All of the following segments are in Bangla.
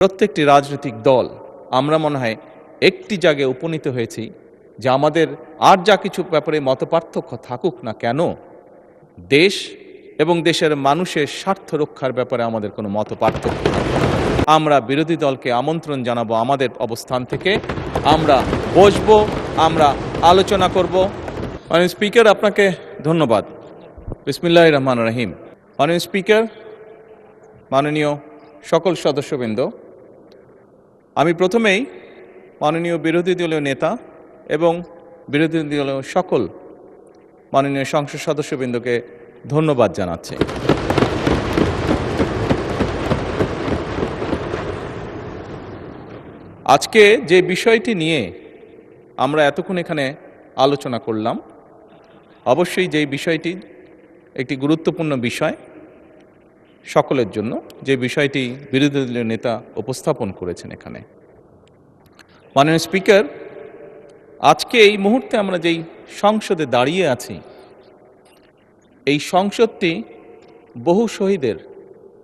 প্রত্যেকটি রাজনৈতিক দল আমরা মনে হয় একটি জায়গায় উপনীত হয়েছি যে আমাদের আর যা কিছু ব্যাপারে মতপার্থক্য থাকুক না কেন, দেশ এবং দেশের মানুষের স্বার্থ রক্ষার ব্যাপারে আমাদের কোনো মতপার্থক্য নেই। আমরা বিরোধী দলকে আমন্ত্রণ জানাবো আমাদের অবস্থান থেকে, আমরা বসবো, আমরা আলোচনা করব। মাননীয় স্পিকার, আপনাকে ধন্যবাদ। বিসমিল্লাহির রহমানির রহিম। মাননীয় স্পিকার, মাননীয় সকল সদস্যবৃন্দ, আমি প্রথমেই মাননীয় বিরোধী দলীয় নেতা এবং বিরোধী দলীয় সকল মাননীয় সংসদ সদস্যবৃন্দকে ধন্যবাদ জানাচ্ছি। আজকে যে বিষয়টি নিয়ে আমরা এতক্ষণ এখানে আলোচনা করলাম, অবশ্যই যেই বিষয়টি একটি গুরুত্বপূর্ণ বিষয় সকলের জন্য, যে বিষয়টি বিরোধী দলীয় নেতা উপস্থাপন করেছেন এখানে। মাননীয় স্পিকার, আজকে এই মুহূর্তে আমরা যেই সংসদে দাঁড়িয়ে আছি, এই সংসদটি বহু শহীদের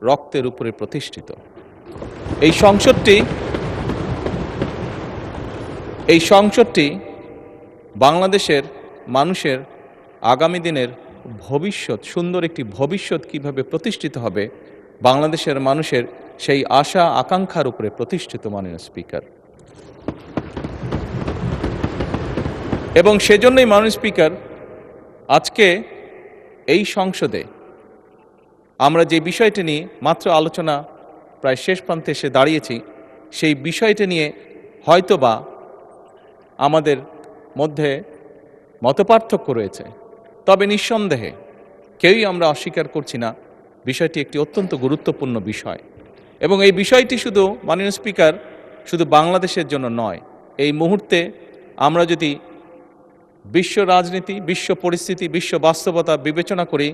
রক্তের উপরে প্রতিষ্ঠিত। এই সংসদটি বাংলাদেশের মানুষের আগামী দিনের ভবিষ্যৎ, সুন্দর একটি ভবিষ্যৎ কিভাবে প্রতিষ্ঠিত হবে, বাংলাদেশের মানুষের সেই আশা আকাঙ্ক্ষার উপরে প্রতিষ্ঠিত। মাননীয় স্পিকার, এবং সেজন্যই মাননীয় স্পিকার, আজকে এই সংসদে আমরা যে বিষয়টি নিয়ে মাত্র আলোচনা প্রায় শেষ প্রান্তে এসে দাঁড়িয়েছি, সেই বিষয়টি নিয়ে হয়তোবা আমাদের মধ্যে মতপার্থক্য রয়েছে, তবে নিঃসন্দেহে কেউই আমরা অস্বীকার করছি না বিষয়টি একটি অত্যন্ত গুরুত্বপূর্ণ বিষয়। এবং এই বিষয়টি শুধু, মাননীয় স্পিকার, শুধু বাংলাদেশের জন্য নয়, এই মুহূর্তে আমরা যদি বিশ্ব রাজনীতি, বিশ্ব পরিস্থিতি, বিশ্ব বাস্তবতা বিবেচনা করি,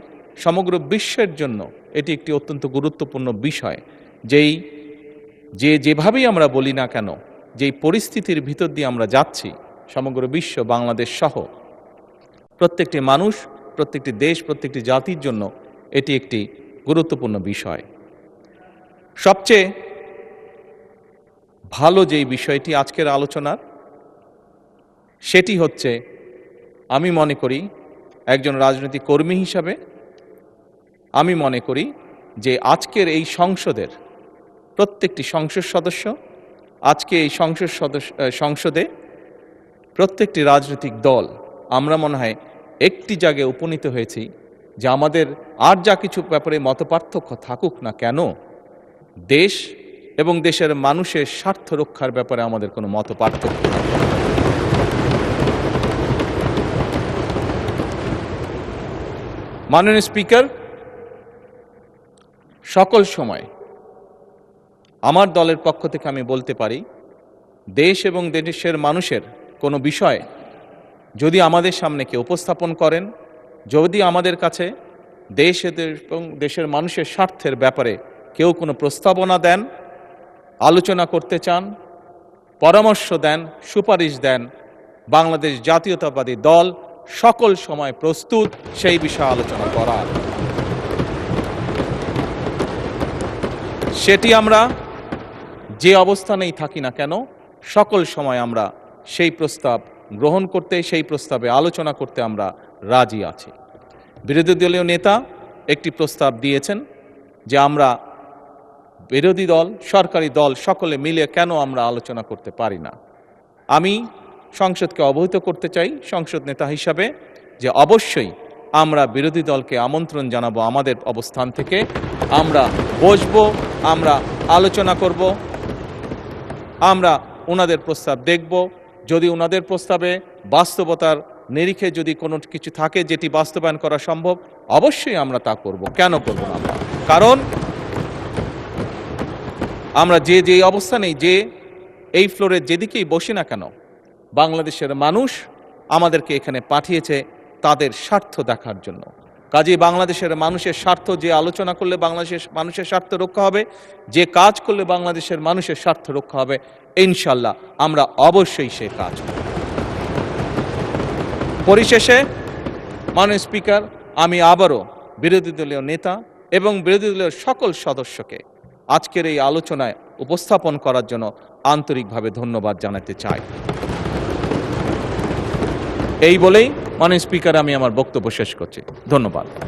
সমগ্র বিশ্বের জন্য এটি একটি অত্যন্ত গুরুত্বপূর্ণ বিষয়। যেভাবেই আমরা বলি না কেন, যেই পরিস্থিতির ভিতর দিয়ে আমরা যাচ্ছি, সমগ্র বিশ্ব, বাংলাদেশ সহ প্রত্যেকটি মানুষ, প্রত্যেকটি দেশ, প্রত্যেকটি জাতির জন্য এটি একটি গুরুত্বপূর্ণ বিষয়। সবচেয়ে ভালো যেই বিষয়টি আজকের আলোচনার, সেটি হচ্ছে, আমি মনে করি একজন রাজনৈতিক কর্মী হিসাবে আমি মনে করি যে আজকের এই সংসদের প্রত্যেকটি সংসদ সদস্য, আজকে এই সংসদে প্রত্যেকটি রাজনৈতিক দল আমরা মনে হয় একটি জায়গায় উপনীত হয়েছি যে আমাদের আর যা কিছু ব্যাপারে মতপার্থক্য থাকুক না কেন, দেশ এবং দেশের মানুষের স্বার্থ রক্ষার ব্যাপারে আমাদের কোনো মতপার্থক্য নেই। মাননীয় স্পিকার, সকল সময় আমার দলের পক্ষ থেকে আমি বলতে পারি, দেশ এবং দেশের মানুষের কোনো বিষয় যদি আমাদের সামনে কেউ উপস্থাপন করেন, যদি আমাদের কাছে দেশ এবং দেশের মানুষের স্বার্থের ব্যাপারে কেউ কোনো প্রস্তাবনা দেন, আলোচনা করতে চান, পরামর্শ দেন, সুপারিশ দেন, বাংলাদেশ জাতীয়তাবাদী দল সকল সময় প্রস্তুত সেই বিষয়ে আলোচনা করার। সেটি আমরা যে অবস্থানেই থাকি না কেন, সকল সময় আমরা সেই প্রস্তাব গ্রহণ করতে, সেই প্রস্তাবে আলোচনা করতে আমরা রাজি আছি। বিরোধী দলীয় নেতা একটি প্রস্তাব দিয়েছেন যে আমরা বিরোধী দল, সরকারি দল সকলে মিলে কেন আমরা আলোচনা করতে পারি না। আমি সংসদকে অবহিত করতে চাই সংসদ নেতা হিসাবে যে অবশ্যই আমরা বিরোধী দলকে আমন্ত্রণ জানাবো আমাদের অবস্থান থেকে, আমরা বসবো, আমরা আলোচনা করব, আমরা ওনাদের প্রস্তাব দেখব। যদি ওনাদের প্রস্তাবে বাস্তবতার নিরিখে যদি কোনো কিছু থাকে যেটি বাস্তবায়ন করা সম্ভব, অবশ্যই আমরা তা করব। কেন করব না? কারণ আমরা যে অবস্থানেই, যে এই ফ্লোরে যেদিকেই বসি না কেন, বাংলাদেশের মানুষ আমাদেরকে এখানে পাঠিয়েছে তাদের স্বার্থ দেখার জন্য। কাজেই বাংলাদেশের মানুষের স্বার্থ, যে আলোচনা করলে বাংলাদেশের মানুষের স্বার্থ রক্ষা হবে, যে কাজ করলে বাংলাদেশের মানুষের স্বার্থ রক্ষা হবে, ইনশাল্লাহ আমরা অবশ্যই সে কাজ করব। পরিশেষে মাননীয় স্পিকার, আমি আবারও বিরোধী দলীয় নেতা এবং বিরোধী দলীয় সকল সদস্যকে আজকের এই আলোচনায় উপস্থাপন করার জন্য আন্তরিকভাবে ধন্যবাদ জানাতে চাই। এই বলেই মাননীয় স্পিকার, আমি আমার বক্তব্য শেষ করছি। ধন্যবাদ।